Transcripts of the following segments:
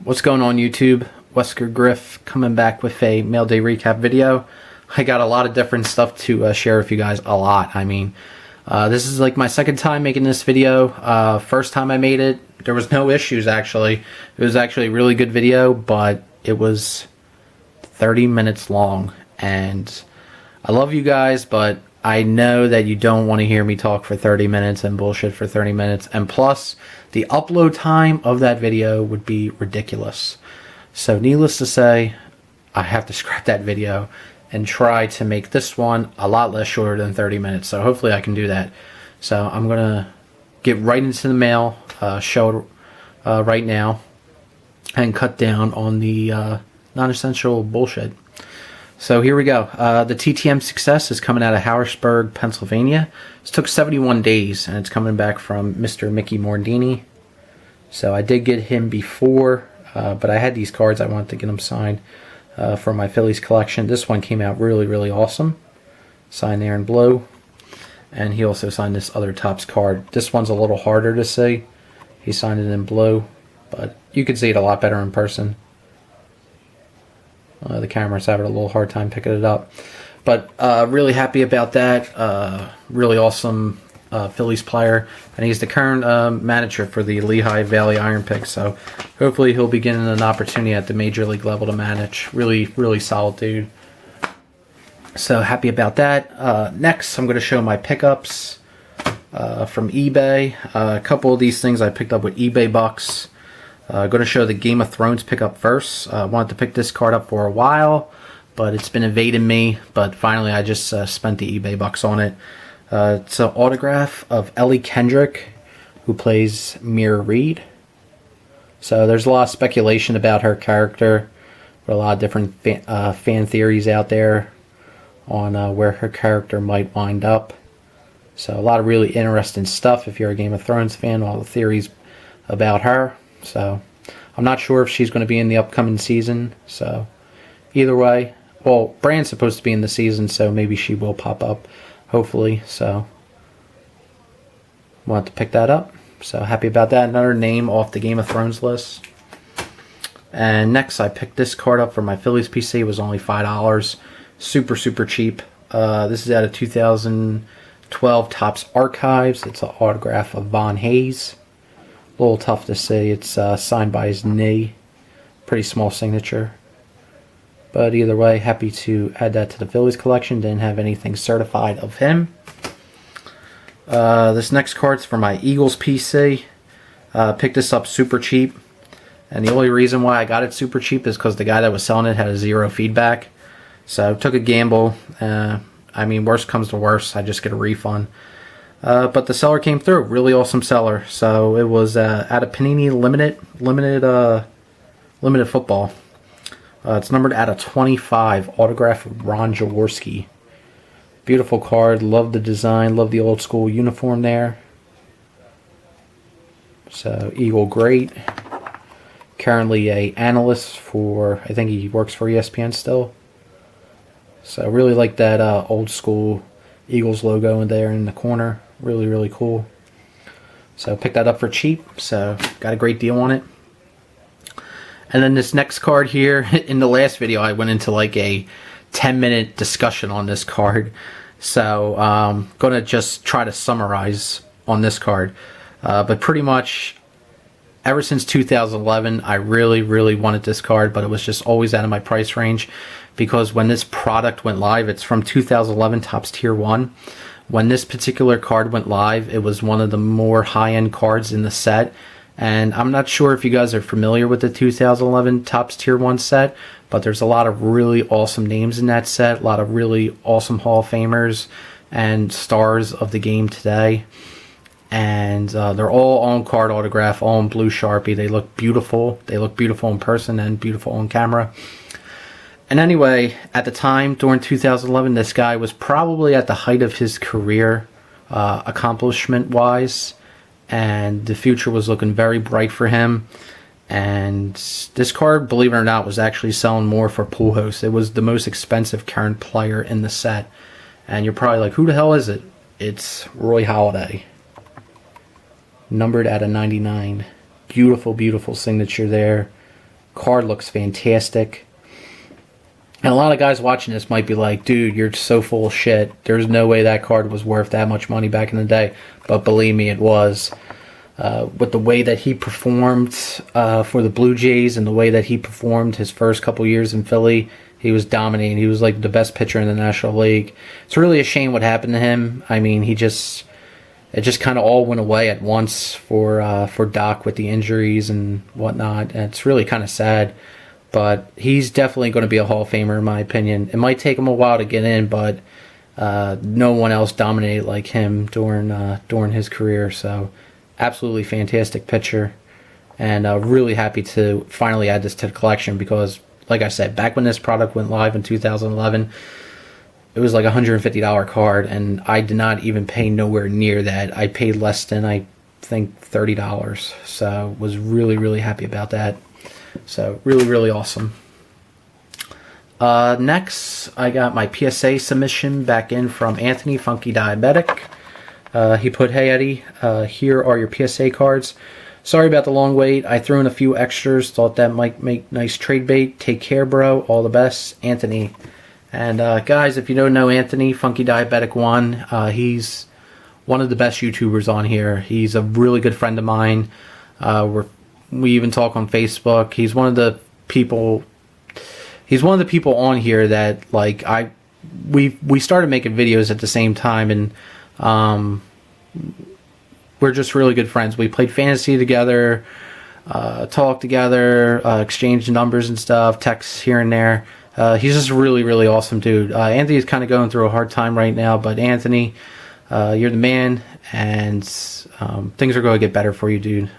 What's going on YouTube? WeskerGriff coming back with a mail day recap video. I got a lot of different stuff to share with you guys. This is like my second time making this video. First time I made it, there was no issues actually. It was actually a really good video, but it was 30 minutes long. And I love you guys, but I know that you don't want to hear me talk for 30 minutes and bullshit for 30 minutes. And plus, the upload time of that video would be ridiculous. So needless to say, I have to scrap that video and try to make this one a lot less shorter than 30 minutes. So hopefully I can do that. So I'm going to get right into the mail, show it right now, and cut down on the non-essential bullshit. So here we go. The TTM success is coming out of Harrisburg, Pennsylvania. This took 71 days, and it's coming back from Mr. Mickey Morandini. So I did get him before, but I had these cards. I wanted to get them signed for my Phillies collection. This one came out really, really awesome. Signed there in blue. And he also signed this other Topps card. This one's a little harder to see. He signed it in blue, but you can see it a lot better in person. The camera's having a little hard time picking it up. But really happy about that. Really awesome Phillies player. And he's the current manager for the Lehigh Valley Iron Pigs. So hopefully he'll be getting an opportunity at the major league level to manage. Really, really solid dude. So happy about that. Next, I'm going to show my pickups from eBay. A couple of these things I picked up with eBay bucks. Going to show the Game of Thrones pickup first. I wanted to pick this card up for a while, but it's been evading me. But finally, I just spent the eBay bucks on it. It's an autograph of Ellie Kendrick, who plays Mira Reed. So there's a lot of speculation about her character. There are a lot of different fan theories out there on where her character might wind up. So a lot of really interesting stuff if you're a Game of Thrones fan, all the theories about her. So I'm not sure if she's going to be in the upcoming season. So either way, well, Bran's supposed to be in the season, so maybe she will pop up, hopefully. So want to pick that up. So happy about that. Another name off the Game of Thrones list. And next, I picked this card up for my Phillies PSA. It was only $5. Super, super cheap. This is out of 2012 Topps Archives. It's an autograph of Von Hayes. A little tough to see. It's signed by his knee. Pretty small signature. But either way, happy to add that to the Phillies collection. Didn't have anything certified of him. This next card's for my Eagles PC. Picked this up super cheap. And the only reason why I got it super cheap is because the guy that was selling it had a 0 feedback. So took a gamble. I mean, worst comes to worst, I just get a refund. But the seller came through. Really awesome seller. So it was out of Panini Limited Football. It's numbered out of 25. Autograph of Ron Jaworski. Beautiful card. Love the design. Love the old school uniform there. So Eagle great. Currently a analyst for, I think he works for ESPN still. So really like that old school Eagles logo in there in the corner. Really, really cool. So picked that up for cheap. So got a great deal on it. And then this next card here, in the last video I went into like a 10-minute discussion on this card. So I'm going to just try to summarize on this card. But pretty much ever since 2011, I really, really wanted this card, but it was just always out of my price range. Because when this product went live, it's from 2011 Topps Tier 1. When this particular card went live, it was one of the more high-end cards in the set. And I'm not sure if you guys are familiar with the 2011 Topps Tier 1 set, but there's a lot of really awesome names in that set. A lot of really awesome Hall of Famers and stars of the game today. And they're all on card autograph, all in blue Sharpie. They look beautiful. They look beautiful in person and beautiful on camera. And anyway, at the time, during 2011, this guy was probably at the height of his career, accomplishment-wise. And the future was looking very bright for him. And this card, believe it or not, was actually selling more for pool hosts. It was the most expensive current player in the set. And you're probably like, who the hell is it? It's Roy Halladay. Numbered out of 99. Beautiful, beautiful signature there. Card looks fantastic. And a lot of guys watching this might be like, dude, you're so full of shit. There's no way that card was worth that much money back in the day. But believe me, it was. With the way that he performed for the Blue Jays and the way that he performed his first couple years in Philly, he was dominating. He was like the best pitcher in the National League. It's really a shame what happened to him. I mean, it just kind of all went away at once for Doc with the injuries and whatnot. And it's really kind of sad. But he's definitely going to be a Hall of Famer in my opinion. It might take him a while to get in, but no one else dominated like him during his career. So absolutely fantastic pitcher, and really happy to finally add this to the collection because, like I said, back when this product went live in 2011, it was like a $150 card, and I did not even pay nowhere near that. I paid less than, I think, $30. So was really, really happy about that. So really, really awesome. Next, I got my PSA submission back in from Anthony, Funky Diabetic. He put, hey Eddie, here are your PSA cards. Sorry about the long wait. I threw in a few extras. Thought that might make nice trade bait. Take care, bro. All the best, Anthony. And guys, if you don't know Anthony, Funky Diabetic 1, he's one of the best YouTubers on here. He's a really good friend of mine. We even talk on Facebook. He's one of the people. He's one of the people on here that like we started making videos at the same time, and we're just really good friends. We played fantasy together, talked together, exchanged numbers and stuff, texts here and there. He's just a really, really awesome dude. Anthony's kind of going through a hard time right now, but Anthony, you're the man, and things are going to get better for you, dude.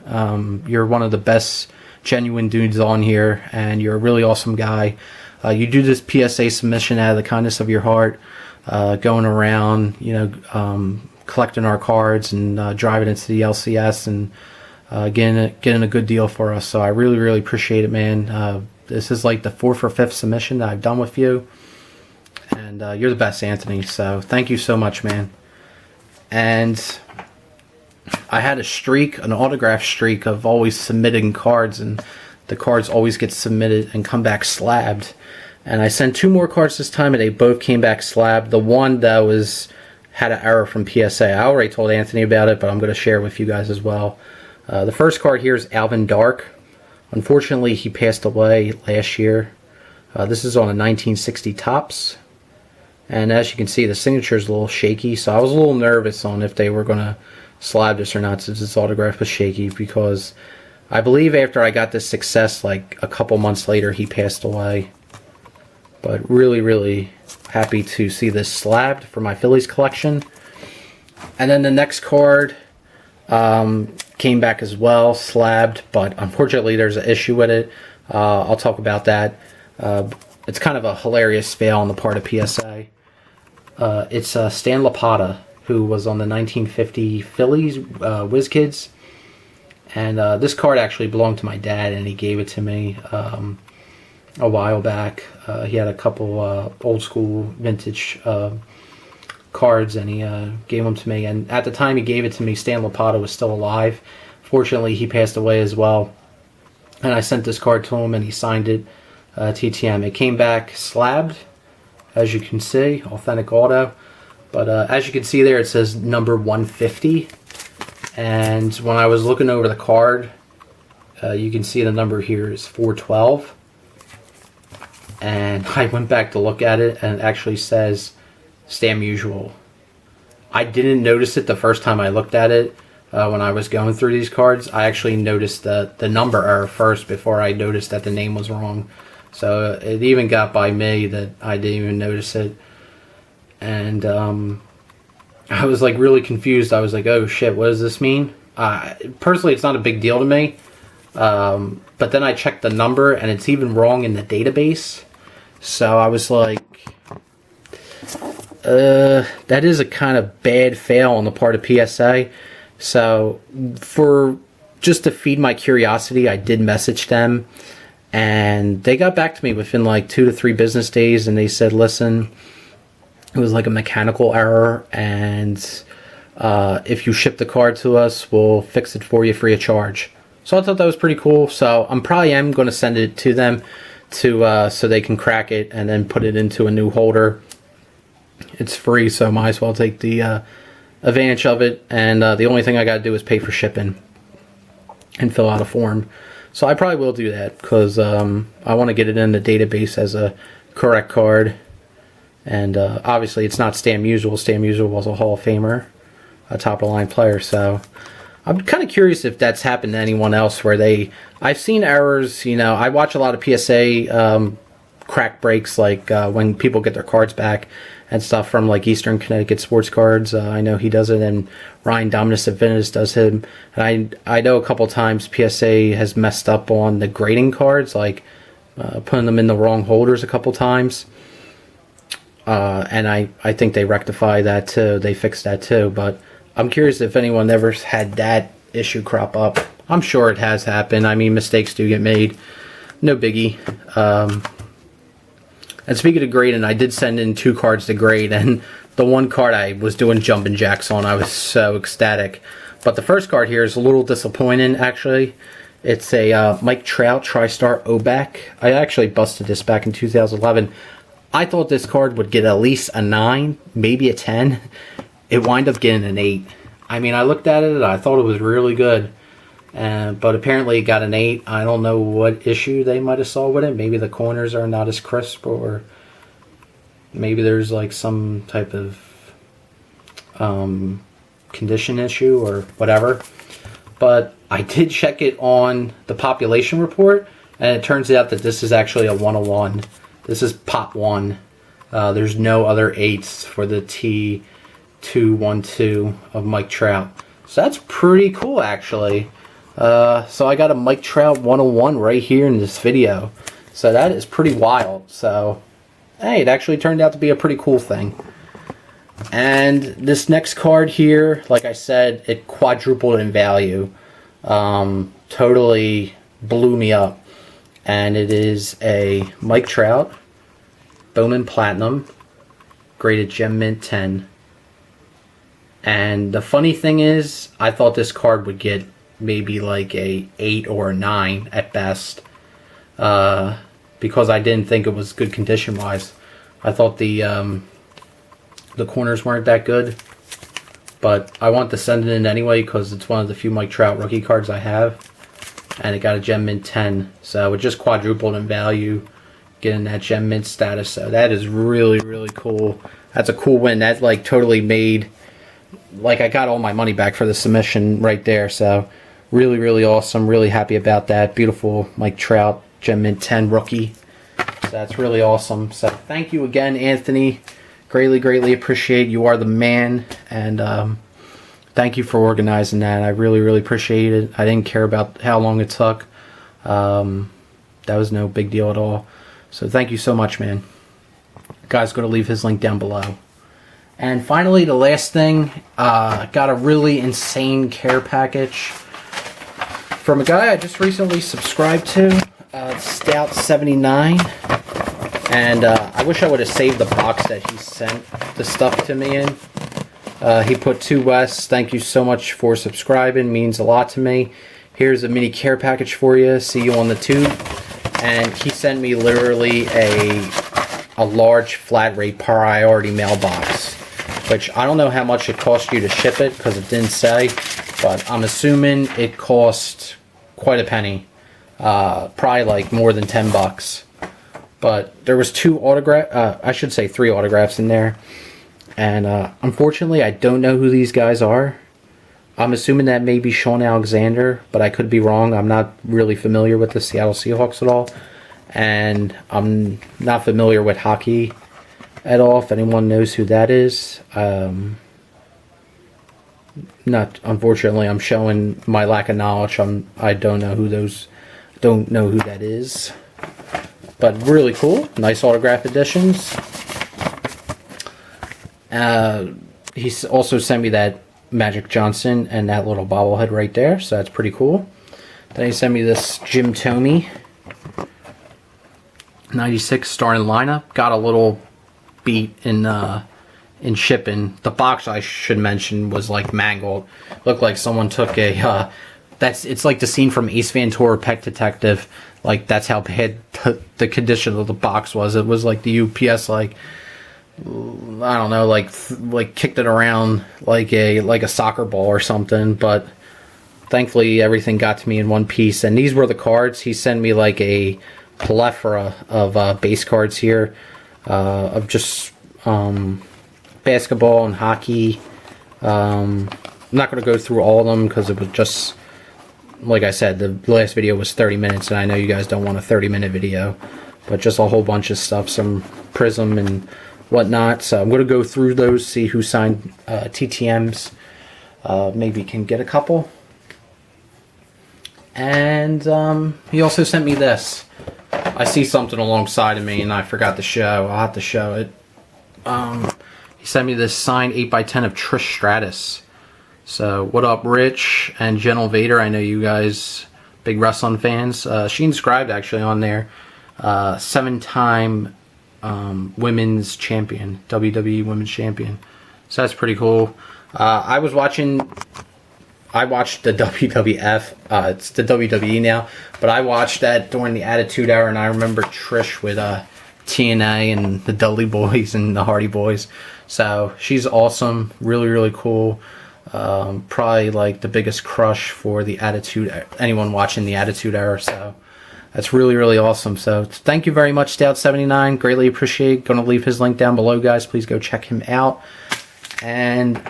You're one of the best genuine dudes on here, and you're a really awesome guy. You do this PSA submission out of the kindness of your heart, going around, collecting our cards and driving into the LCS and getting a good deal for us. So I really, really appreciate it, man. This is like the 4th or 5th submission that I've done with you, and you're the best, Anthony. So thank you so much, man. And I had a streak, an autograph streak of always submitting cards, and the cards always get submitted and come back slabbed. And I sent 2 more cards this time, and they both came back slabbed. The one that had an error from PSA, I already told Anthony about it, but I'm going to share it with you guys as well. The first card here is Alvin Dark. Unfortunately, he passed away last year. This is on a 1960 Topps. And as you can see, the signature is a little shaky, so I was a little nervous on if they were going to slab this or not, since this autograph was shaky, because I believe after I got this success, like a couple months later, he passed away. But really, really happy to see this slabbed for my Phillies collection. And then the next card came back as well, slabbed, but unfortunately there's an issue with it. I'll talk about that. It's kind of a hilarious fail on the part of PSA. It's Stan Lapata, who was on the 1950 Phillies WeskerGriff. And this card actually belonged to my dad, and he gave it to me a while back. He had a couple old school vintage cards, and he gave them to me. And at the time he gave it to me, Stan Lapata was still alive. Fortunately, he passed away as well. And I sent this card to him, and he signed it, TTM. It came back slabbed, as you can see, authentic auto. But as you can see there, it says number 150. And when I was looking over the card, you can see the number here is 412. And I went back to look at it, and it actually says Stam Usual. I didn't notice it the first time I looked at it. When I was going through these cards, I actually noticed the number error first before I noticed that the name was wrong. So it even got by me that I didn't even notice it. And I was like really confused. I was like, oh shit, what does this mean? Personally, it's not a big deal to me. But then I checked the number, and it's even wrong in the database. So I was like, that is a kind of bad fail on the part of PSA. So just to feed my curiosity, I did message them, and they got back to me within like 2 to 3 business days, and they said, listen, it was like a mechanical error, and if you ship the card to us, we'll fix it for you free of charge. So I thought that was pretty cool. So I'm probably going to send it to them to so they can crack it and then put it into a new holder. It's free, so might as well take the advantage of it. And the only thing I got to do is pay for shipping and fill out a form. So I probably will do that because I want to get it in the database as a correct card. And obviously it's not Stan Musial. Stan Musial was a Hall of Famer, a top-of-the-line player. So I'm kind of curious if that's happened to anyone else where I've seen errors, you know, I watch a lot of PSA crack breaks, like when people get their cards back and stuff from like Eastern Connecticut Sports Cards. I know he does it, and Ryan Dominus of Venus does him. And I know a couple times PSA has messed up on the grading cards, like putting them in the wrong holders a couple times. And I think they rectify that too. They fixed that too. But I'm curious if anyone ever had that issue crop up. I'm sure it has happened. I mean, mistakes do get made. No biggie. And speaking of grading, I did send in 2 cards to grade, and the one card I was doing jumping jacks on. I was so ecstatic. But the first card here is a little disappointing, actually. It's a Mike Trout TriStar Oback. I actually busted this back in 2011. I thought this card would get at least a 9, maybe a 10. It wound up getting an 8. I mean, I looked at it and I thought it was really good. But apparently it got an 8. I don't know what issue they might have saw with it. Maybe the corners are not as crisp, or maybe there's like some type of condition issue or whatever. But I did check it on the population report, and it turns out that this is actually a 101. This is Pop 1. There's no other 8s for the T212 of Mike Trout. So that's pretty cool, actually. So I got a Mike Trout 101 right here in this video. So that is pretty wild. So, hey, it actually turned out to be a pretty cool thing. And this next card here, like I said, it quadrupled in value. Totally blew me up. And it is a Mike Trout Bowman Platinum, graded Gem Mint 10. And the funny thing is, I thought this card would get maybe like a 8 or a 9 at best, because I didn't think it was good condition wise. I thought the corners weren't that good, but I want to send it in anyway because it's one of the few Mike Trout rookie cards I have, and it got a Gem Mint 10, so it just quadrupled in value, getting that Gem Mint status. So that is really, really cool. That's a cool win. That like totally made, like, I got all my money back for the submission right there. So really, really awesome. Really happy about that. Beautiful Mike Trout Gem Mint 10 rookie. So that's really awesome. So thank you again, Anthony. Greatly, greatly appreciate. You are the man. And thank you for organizing that. I really, really appreciate it. I didn't care about how long it took. That was no big deal at all. So thank you so much, man. Guy's going to leave his link down below. And finally, the last thing, got a really insane care package from a guy I just recently subscribed to, Stout79. And I wish I would have saved the box that he sent the stuff to me in. He put to Wes, thank you so much for subscribing, means a lot to me. Here's a mini care package for you, see you on the tube. And he sent me literally a large flat rate priority mailbox, which I don't know how much it cost you to ship it because it didn't say, but I'm assuming it cost quite a penny, probably like more than 10 bucks. But there was 3 autographs in there, and unfortunately I don't know who these guys are. I'm assuming that may be Sean Alexander, but I could be wrong. I'm not really familiar with the Seattle Seahawks at all, and I'm not familiar with hockey at all, if anyone knows who that is. Unfortunately, I'm showing my lack of knowledge. I don't know who that is. But really cool, nice autograph editions. He also sent me that Magic Johnson and that little bobblehead right there, so that's pretty cool. Then he sent me this Jim Thome 96 starting lineup. Got a little beat in shipping. The box, I should mention, was like mangled. Looked like someone took a it's like the scene from Ace Ventura: Pet Detective. Like, that's how bad the condition of the box was. It was like the UPS, like, I don't know, like kicked it around like a soccer ball or something. But thankfully everything got to me in one piece. And these were the cards. He sent me like a plethora of base cards here, of just basketball and hockey. I'm not going to go through all of them because it was just, like I said, the last video was 30 minutes, and I know you guys don't want a 30-minute video, but just a whole bunch of stuff, some Prism and whatnot. So I'm going to go through those, see who signed TTMs. Maybe can get a couple. And he also sent me this. I see something alongside of me, and I forgot to show. I'll have to show it. He sent me this signed 8x10 of Trish Stratus. So, what up, Rich and Gentle Vader? I know you guys big wrestling fans. She inscribed actually on there, 7-time women's champion, WWE women's champion. So that's pretty cool. I watched the WWF. It's the WWE now, but I watched that during the Attitude Era, and I remember Trish with TNA and the Dudley Boys and the Hardy Boys. So she's awesome, really, really cool. Probably like the biggest crush for the Attitude, anyone watching the Attitude Era. So that's really, really awesome. So thank you very much, Stout79. Greatly appreciate. Going to leave his link down below, guys. Please go check him out. And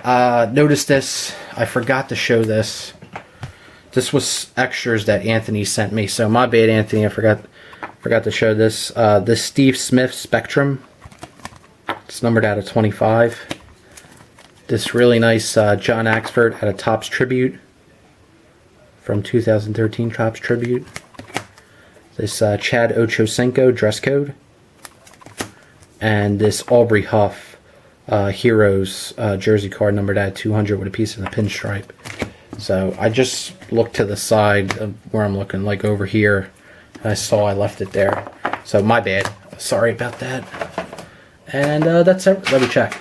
notice this. I forgot to show this. This was extras that Anthony sent me. So my bad, Anthony. I forgot to show this. This Steve Smith Spectrum. It's numbered out of 25. This really nice John Axford at a Topps Tribute from 2013 Topps Tribute. This Chad Ochocinco dress code. And this Aubrey Huff Heroes jersey card numbered at 200 with a piece of the pinstripe. So I just looked to the side of where I'm looking, like over here, and I saw I left it there. So my bad. Sorry about that. And that's it. Let me check.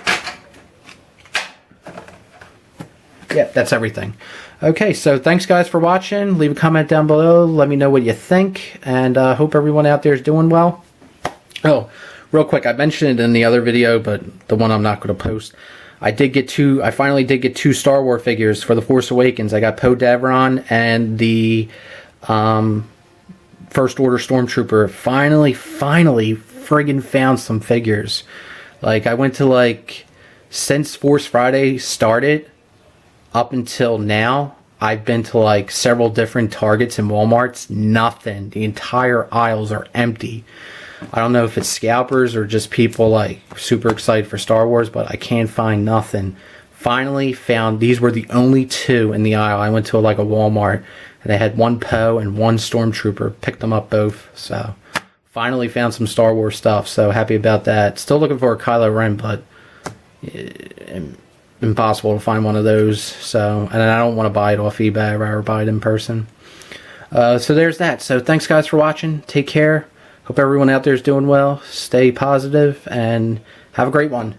Yep, that's everything. Okay, so thanks guys for watching. Leave a comment down below. Let me know what you think, and hope everyone out there is doing well. Oh, real quick, I mentioned it in the other video, but the one I'm not going to post. I finally did get 2 Star Wars figures for The Force Awakens. I got Poe Dameron and the First Order Stormtrooper. Finally friggin' found some figures. Like, I went to, since Force Friday started up until now, I've been to several different Targets and Walmarts. Nothing. The entire aisles are empty. I don't know if it's scalpers or just people super excited for Star Wars, but I can't find nothing. Finally found, these were the only 2 in the aisle. I went to a Walmart, and they had 1 Poe and 1 Stormtrooper. Picked them up both. So finally found some Star Wars stuff. So happy about that. Still looking for a Kylo Ren, but impossible to find one of those. So, and I don't want to buy it off eBay. I'd rather buy it in person. So there's that. So thanks guys for watching. Take care. Hope everyone out there is doing well. Stay positive and have a great one.